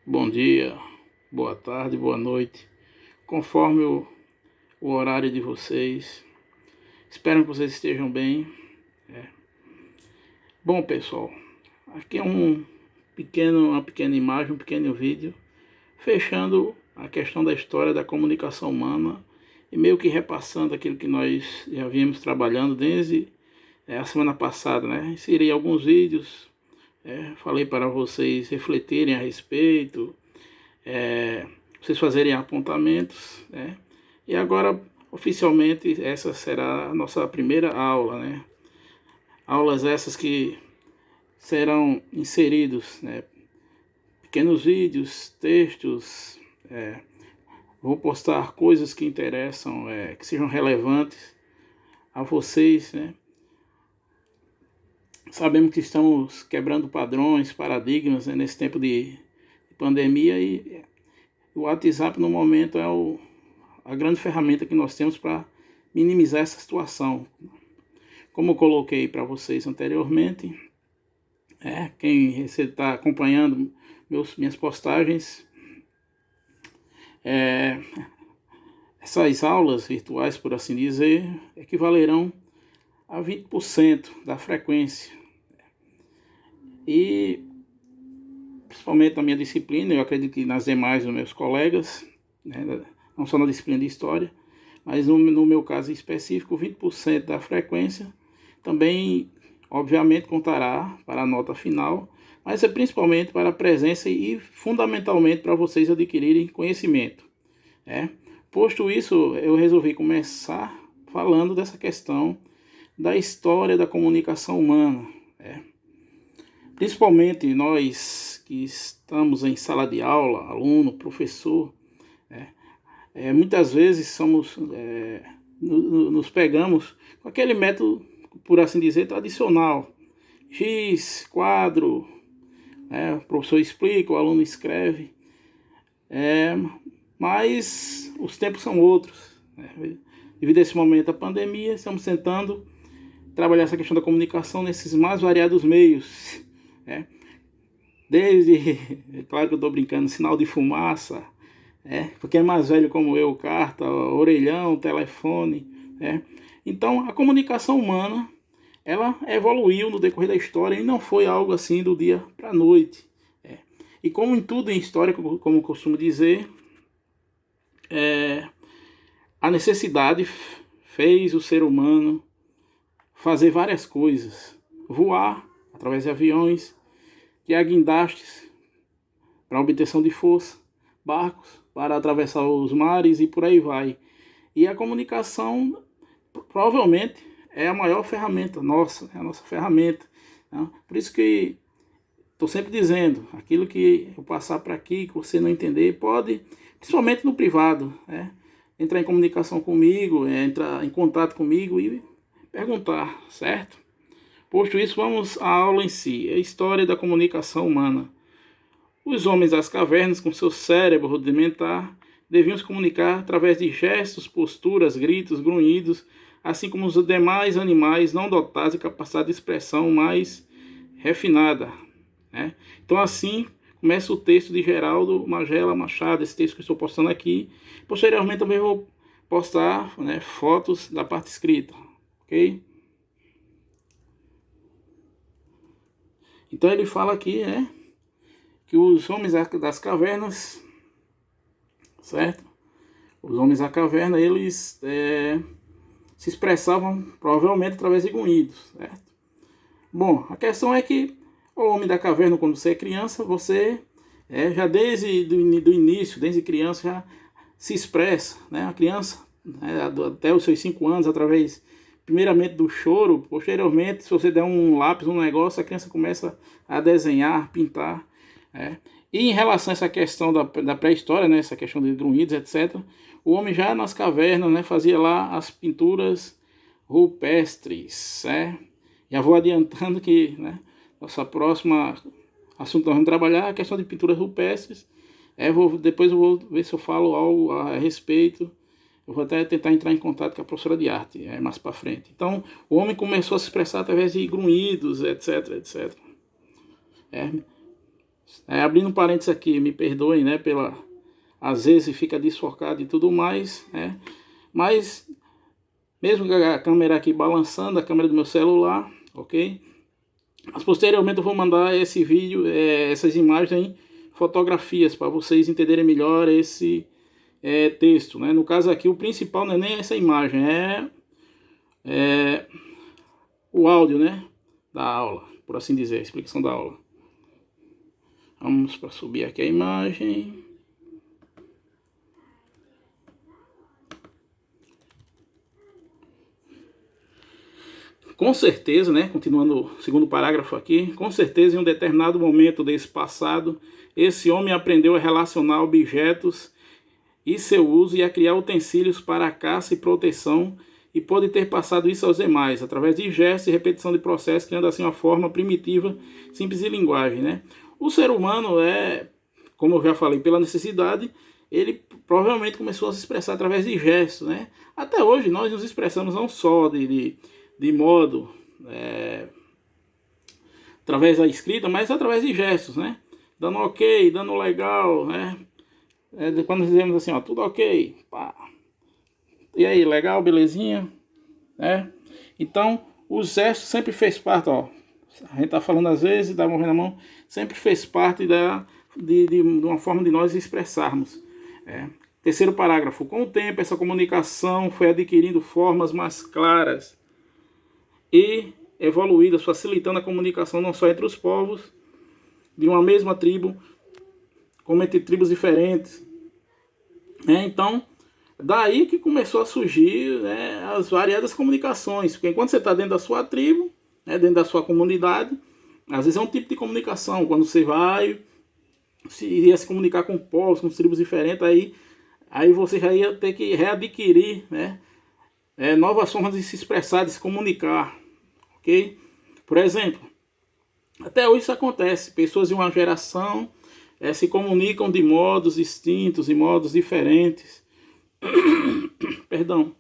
bom dia, boa tarde, boa noite, conforme o horário de vocês. Espero que vocês estejam bem. Bom, pessoal, aqui é uma pequena imagem, um pequeno vídeo, fechando a questão da história da comunicação humana e meio que repassando aquilo que nós já vínhamos trabalhando desde a semana passada, né? Inseri alguns vídeos, falei para vocês refletirem a respeito, vocês fazerem apontamentos, né? E agora, oficialmente, essa será a nossa primeira aula, né? Aulas essas que serão inseridos, né, pequenos vídeos, textos, vou postar coisas que interessam, que sejam relevantes a vocês, né? Sabemos que estamos quebrando padrões, paradigmas, né, nesse tempo de pandemia, e o WhatsApp no momento é a grande ferramenta que nós temos para minimizar essa situação. Como eu coloquei para vocês anteriormente, quem está acompanhando minhas postagens, essas aulas virtuais, por assim dizer, equivalerão a 20% da frequência. E, principalmente na minha disciplina, eu acredito que nas demais dos meus colegas, né, não só na disciplina de História, mas no meu caso específico, 20% da frequência também, obviamente, contará para a nota final, mas é principalmente para a presença e fundamentalmente para vocês adquirirem conhecimento. Posto isso, eu resolvi começar falando dessa questão da história da comunicação humana. Principalmente nós que estamos em sala de aula, aluno, professor, muitas vezes nos pegamos com aquele método, por assim dizer, tradicional. Giz, quadro, o professor explica, o aluno escreve. Mas os tempos são outros. Devido a esse momento da pandemia, estamos tentando trabalhar essa questão da comunicação nesses mais variados meios. Desde, claro que eu estou brincando, sinal de fumaça, porque é mais velho como eu, carta, orelhão, telefone. Então, a comunicação humana, ela evoluiu no decorrer da história e não foi algo assim do dia para a noite. E como em tudo em história, como eu costumo dizer, a necessidade fez o ser humano fazer várias coisas. Voar através de aviões, criar guindastes para obtenção de força, barcos para atravessar os mares e por aí vai. E a comunicação provavelmente é a maior ferramenta nossa, é a nossa ferramenta. Por isso que estou sempre dizendo, aquilo que eu passar para aqui, que você não entender, pode, principalmente no privado, entrar em comunicação comigo, entrar em contato comigo e perguntar, certo? Posto isso, vamos à aula em si, a história da comunicação humana. Os homens das cavernas, com seu cérebro rudimentar, deviam se comunicar através de gestos, posturas, gritos, grunhidos, assim como os demais animais não dotados de capacidade de expressão mais refinada. Então, assim começa o texto de Geraldo Magela Machado, esse texto que eu estou postando aqui. Posteriormente, também vou postar fotos da parte escrita, ok? Então, ele fala aqui, que os homens das cavernas, certo? Os homens da caverna, eles se expressavam provavelmente através de grunhidos, certo? Bom, a questão é que o homem da caverna, quando você é criança, você já desde do início, desde criança, já se expressa, A criança, até os seus 5 anos, através, primeiramente, do choro. Posteriormente, se você der um lápis, um negócio, a criança começa a desenhar, pintar. E em relação a essa questão da pré-história, essa questão de grunhidos, etc., o homem já nas cavernas, fazia lá as pinturas rupestres. Já vou adiantando que nossa próxima assunto que nós vamos trabalhar é a questão de pinturas rupestres. Depois eu vou ver se eu falo algo a respeito. Eu vou até tentar entrar em contato com a professora de arte mais para frente. Então, o homem começou a se expressar através de grunhidos, etc, etc. Abrindo um parênteses aqui, me perdoem, né, às vezes fica desfocado e tudo mais, né, mas mesmo com a câmera aqui balançando, a câmera do meu celular, ok? Mas posteriormente eu vou mandar esse vídeo, essas imagens em fotografias, para vocês entenderem melhor esse texto, né? No caso aqui, o principal não é nem essa imagem, é o áudio, né, da aula, por assim dizer, a explicação da aula. Vamos para subir aqui a imagem. Com certeza, né, continuando o segundo parágrafo aqui, com certeza em um determinado momento desse passado, esse homem aprendeu a relacionar objetos e seu uso e a criar utensílios para a caça e proteção, e pode ter passado isso aos demais, através de gestos e repetição de processos, criando assim uma forma primitiva, simples de linguagem, né? O ser humano como eu já falei, pela necessidade, ele provavelmente começou a se expressar através de gestos, né? Até hoje nós nos expressamos não só de modo através da escrita, mas através de gestos, né? Dando ok, dando legal, né? Quando dizemos assim, ó, tudo ok, pá. E aí, legal, belezinha, né? Então, o gesto sempre fez parte, ó. A gente tá falando às vezes, dá morrer na mão, sempre fez parte de uma forma de nós expressarmos. Terceiro parágrafo. Com o tempo, essa comunicação foi adquirindo formas mais claras e evoluídas, facilitando a comunicação não só entre os povos de uma mesma tribo, como entre tribos diferentes. Então, daí que começou a surgir, né, as variadas comunicações. Porque enquanto você está dentro da sua tribo, né, dentro da sua comunidade, às vezes é um tipo de comunicação. Quando você vai iria se comunicar com povos, com tribos diferentes, aí você já ia ter que readquirir, né, novas formas de se expressar, de se comunicar. Ok? Por exemplo, até hoje isso acontece. Pessoas de uma geração se comunicam de modos distintos, de modos diferentes. Perdão.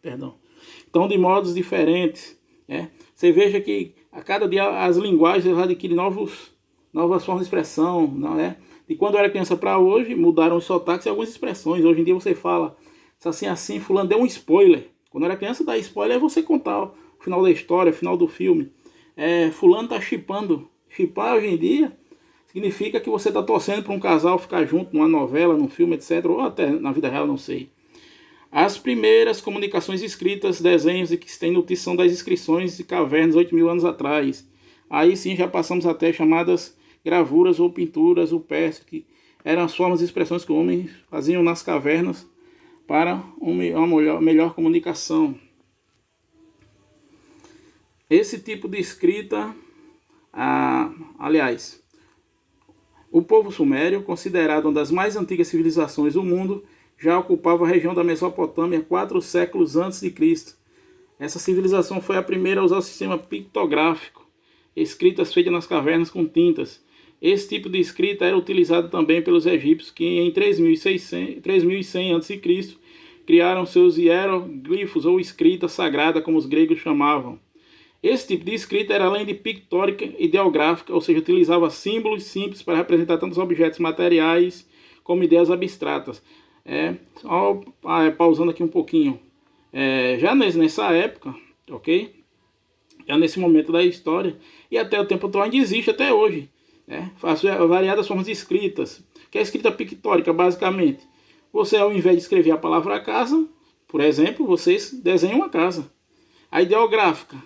Então, de modos diferentes. Você veja que a cada dia as linguagens adquirem novas formas de expressão. Não é? De quando eu era criança para hoje, mudaram os sotaques e algumas expressões. Hoje em dia você fala assim, fulano deu um spoiler. Quando eu era criança, dar spoiler é você contar o final da história, o final do filme. Fulano tá shippando. Shippar hoje em dia significa que você tá torcendo para um casal ficar junto numa novela, num filme, etc. Ou até na vida real, não sei. As primeiras comunicações escritas, desenhos e que se tem notícia das inscrições de cavernas 8.000 anos atrás. Aí sim já passamos até chamadas gravuras ou pinturas rupestres, que eram as formas de expressões que os homens faziam nas cavernas para uma melhor comunicação. Esse tipo de escrita, aliás, o povo sumério, considerado uma das mais antigas civilizações do mundo, já ocupava a região da Mesopotâmia 4 séculos antes de Cristo. Essa civilização foi a primeira a usar o sistema pictográfico, escritas feitas nas cavernas com tintas. Esse tipo de escrita era utilizado também pelos egípcios, que em 3100 a.C. criaram seus hieroglifos ou escrita sagrada, como os gregos chamavam. Esse tipo de escrita era além de pictórica e ideográfica, ou seja, utilizava símbolos simples para representar tanto os objetos materiais como ideias abstratas. Pausando aqui um pouquinho. Já nessa época, ok? Já nesse momento da história, e até o tempo atual ainda existe até hoje. Variadas formas de escritas. Que é a escrita pictórica, basicamente. Você, ao invés de escrever a palavra casa, por exemplo, vocês desenham uma casa. A ideográfica,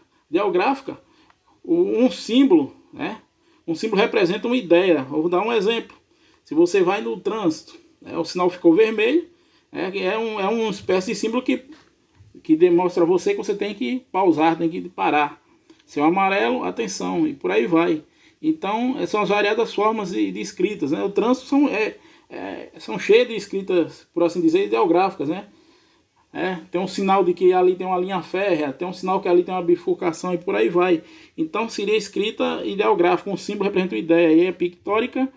um símbolo, né? Um símbolo representa uma ideia. Vou dar um exemplo. Se você vai no trânsito, o sinal ficou vermelho, é uma espécie de símbolo que demonstra a você que você tem que pausar, tem que parar. Se é o amarelo, atenção, e por aí vai. Então, são as variadas formas de escritas, né? O trânsito são cheias de escritas, por assim dizer, ideográficas, né? Tem um sinal de que ali tem uma linha férrea, tem um sinal que ali tem uma bifurcação e por aí vai. Então seria escrita ideográfica, um símbolo representa uma ideia, e é pictórica,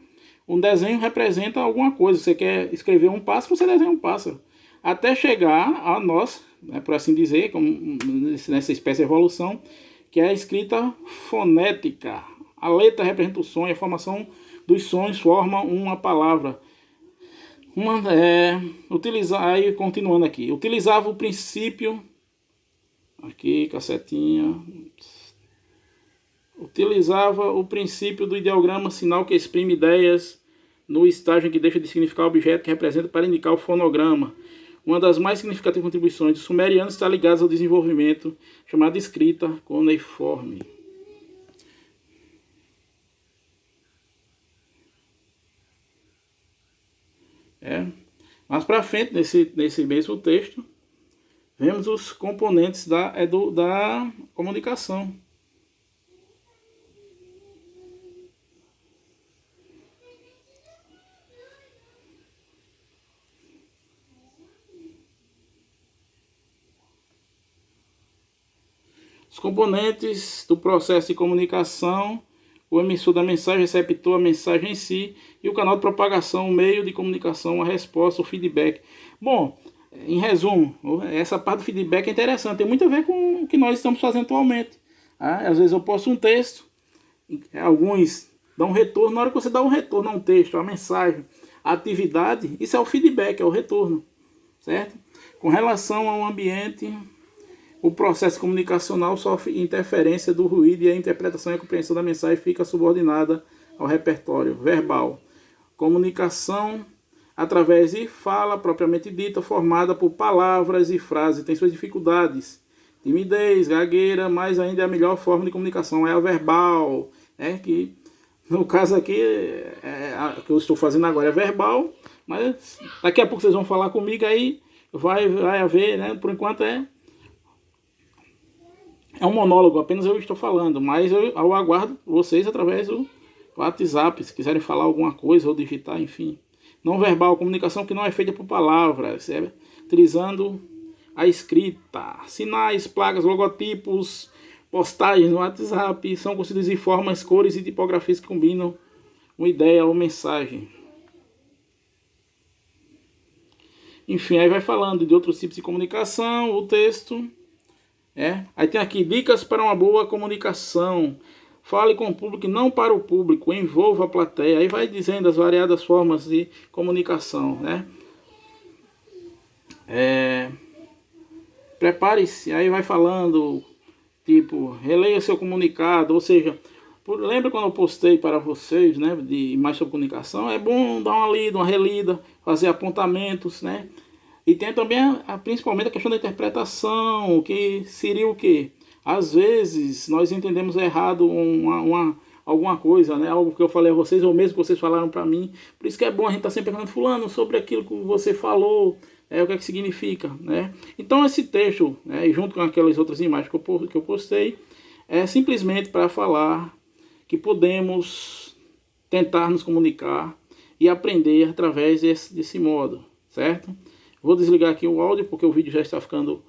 um desenho representa alguma coisa. Você quer escrever um pássaro, você desenha um pássaro. Até chegar a nós, né, por assim dizer, como nessa espécie de evolução, que é a escrita fonética. A letra representa o sonho, a formação dos sonhos forma uma palavra. Aí, continuando aqui. Utilizava o princípio... Aqui, cacetinha. Utilizava o princípio do ideograma, sinal que exprime ideias no estágio em que deixa de significar o objeto que representa para indicar o fonograma. Uma das mais significativas contribuições dos sumerianos está ligada ao desenvolvimento chamada escrita cuneiforme. Mais para frente, nesse mesmo texto, vemos os componentes da comunicação. Os componentes do processo de comunicação: o emissor da mensagem, o receptor, a mensagem em si, e o canal de propagação, o meio de comunicação, a resposta, o feedback. Bom, em resumo, essa parte do feedback é interessante, tem muito a ver com o que nós estamos fazendo atualmente. Às vezes eu posto um texto, alguns dão um retorno. Na hora que você dá um retorno a um texto, a mensagem, a atividade, isso é o feedback, é o retorno, certo? Com relação ao ambiente, o processo comunicacional sofre interferência do ruído e a interpretação e a compreensão da mensagem fica subordinada ao repertório verbal. Comunicação através de fala propriamente dita, formada por palavras e frases, tem suas dificuldades. Timidez, gagueira, mas ainda é a melhor forma de comunicação é a verbal, que no caso aqui, que eu estou fazendo agora é verbal, mas daqui a pouco vocês vão falar comigo, aí vai haver, né? Por enquanto é um monólogo, apenas eu estou falando, mas eu aguardo vocês através do WhatsApp, se quiserem falar alguma coisa ou digitar, enfim. Não verbal, comunicação que não é feita por palavras, utilizando a escrita. Sinais, placas, logotipos, postagens no WhatsApp são construídos em formas, cores e tipografias que combinam uma ideia ou mensagem. Enfim, aí vai falando de outros tipos de comunicação, o texto. Aí tem aqui dicas para uma boa comunicação. Fale com o público, não para o público, envolva a plateia. Aí vai dizendo as variadas formas de comunicação, né? Prepare-se, aí vai falando, tipo, releia seu comunicado, ou seja, lembra quando eu postei para vocês, né, de mais sobre comunicação? É bom dar uma lida, uma relida, fazer apontamentos, né? E tem também, principalmente, a questão da interpretação, que seria o quê? Às vezes, nós entendemos errado alguma coisa, né? Algo que eu falei a vocês, ou mesmo que vocês falaram para mim. Por isso que é bom a gente estar sempre perguntando, fulano, sobre aquilo que você falou, o que é que significa, né? Então, esse texto, junto com aquelas outras imagens que eu postei, é simplesmente para falar que podemos tentar nos comunicar e aprender através desse modo, certo? Vou desligar aqui o áudio porque o vídeo já está ficando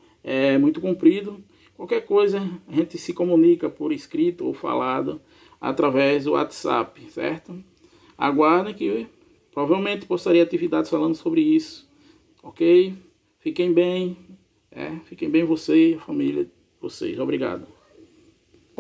muito comprido. Qualquer coisa a gente se comunica por escrito ou falado através do WhatsApp, certo? Aguardem que provavelmente postarei atividades falando sobre isso, ok? Fiquem bem, fiquem bem você e a família de vocês. Obrigado.